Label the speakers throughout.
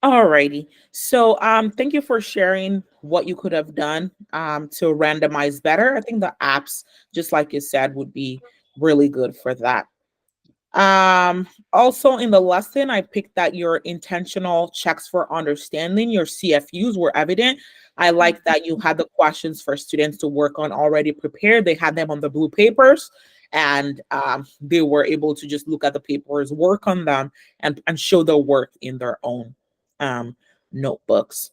Speaker 1: Alrighty. So thank you for sharing what you could have done to randomize better. I think the apps, just like you said, would be really good for that. Also in the lesson, I picked that your intentional checks for understanding, your CFUs were evident. I like that you had the questions for students to work on already prepared. They had them on the blue papers and they were able to just look at the papers, work on them, and show their work in their own um, notebooks.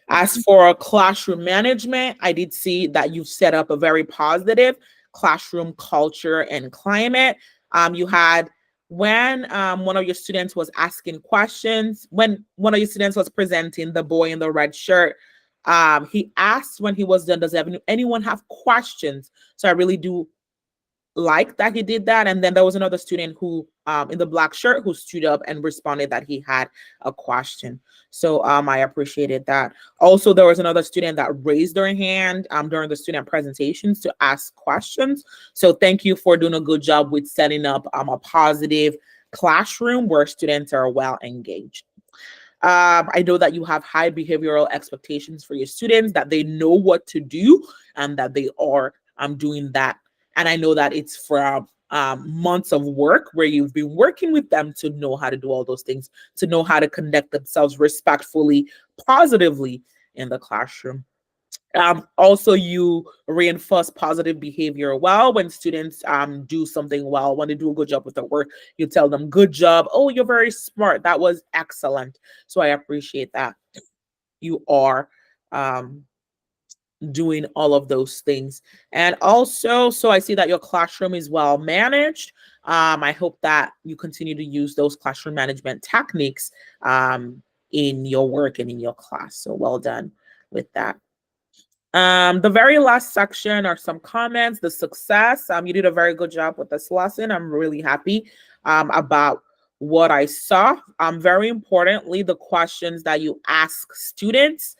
Speaker 1: As for classroom management, I did see that you've set up a very positive classroom culture and climate. You had when one of your students was asking questions, when one of your students was presenting, the boy in the red shirt, he asked when he was done, does anyone have questions? So I really do like that he did that. And then there was another student who in the black shirt who stood up and responded that he had a question. So I appreciated that. Also, there was another student that raised their hand during the student presentations to ask questions. So thank you for doing a good job with setting up a positive classroom where students are well engaged. I know that you have high behavioral expectations for your students, that they know what to do and that they are doing that. And I know that it's from months of work where you've been working with them to know how to do all those things, to know how to conduct themselves respectfully, positively in the classroom. Also, you reinforce positive behavior well when students do something well, when they do a good job with their work, you tell them, good job. Oh, you're very smart. That was excellent. So I appreciate that. You are um, doing all of those things. And also, so I see that your classroom is well managed. I hope that you continue to use those classroom management techniques in your work and in your class. So well done with that. The very last section are some comments, the success. You did a very good job with this lesson. I'm really happy about what I saw. Very importantly, the questions that you ask students,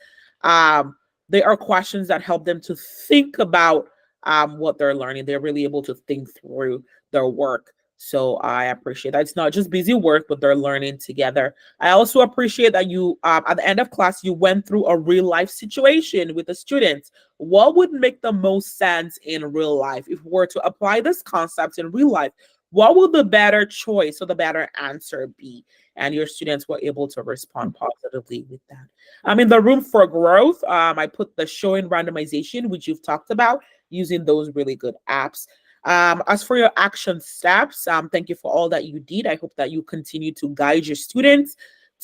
Speaker 1: they are questions that help them to think about what they're learning. They're really able to think through their work. So I appreciate that. It's not just busy work, but they're learning together. I also appreciate that you, at the end of class, you went through a real life situation with the students. What would make the most sense in real life? If we were to apply this concept in real life, what would the better choice or the better answer be? And your students were able to respond positively with that. In the room for growth, I put the showing randomization, which you've talked about, using those really good apps. As for your action steps, thank you for all that you did. I hope that you continue to guide your students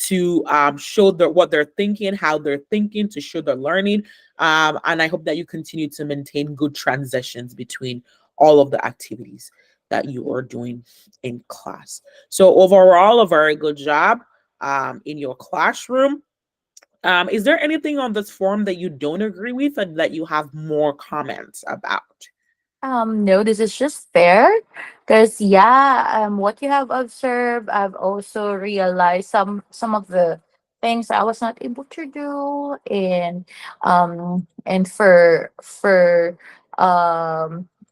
Speaker 1: to show what they're thinking, how they're thinking, to show they're learning. And I hope that you continue to maintain good transitions between all of the activities that you are doing in class. So overall, a very good job in your classroom. Is there anything on this form that you don't agree with and that you have more comments about?
Speaker 2: No, this is just fair because yeah, what you have observed, I've also realized some of the things I was not able to do, and for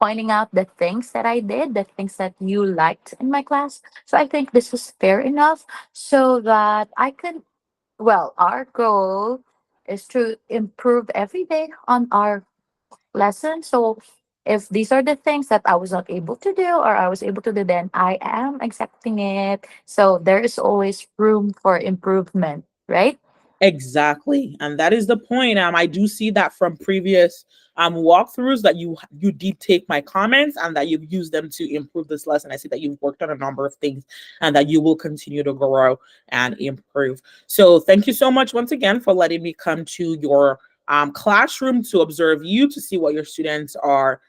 Speaker 2: pointing out the things that I did, the things that you liked in my class. So I think this is fair enough so that I could. Well, our goal is to improve every day on our lesson. So if these are the things that I was not able to do or I was able to do, then I am accepting it. So there is always room for improvement, right?
Speaker 1: Exactly. And that is the point. I do see that from previous walkthroughs that you did take my comments and that you've used them to improve this lesson. I see that you've worked on a number of things and that you will continue to grow and improve. So thank you so much once again for letting me come to your classroom to observe you, to see what your students are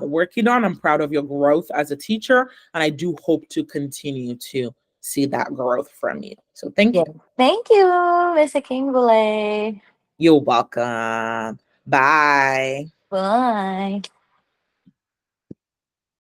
Speaker 1: working on. I'm proud of your growth as a teacher, and I do hope to continue to see that growth from you. So thank
Speaker 2: Yeah.
Speaker 1: you.
Speaker 2: Thank you, Mr. Kingbulay.
Speaker 1: You're welcome. Bye.
Speaker 2: Bye.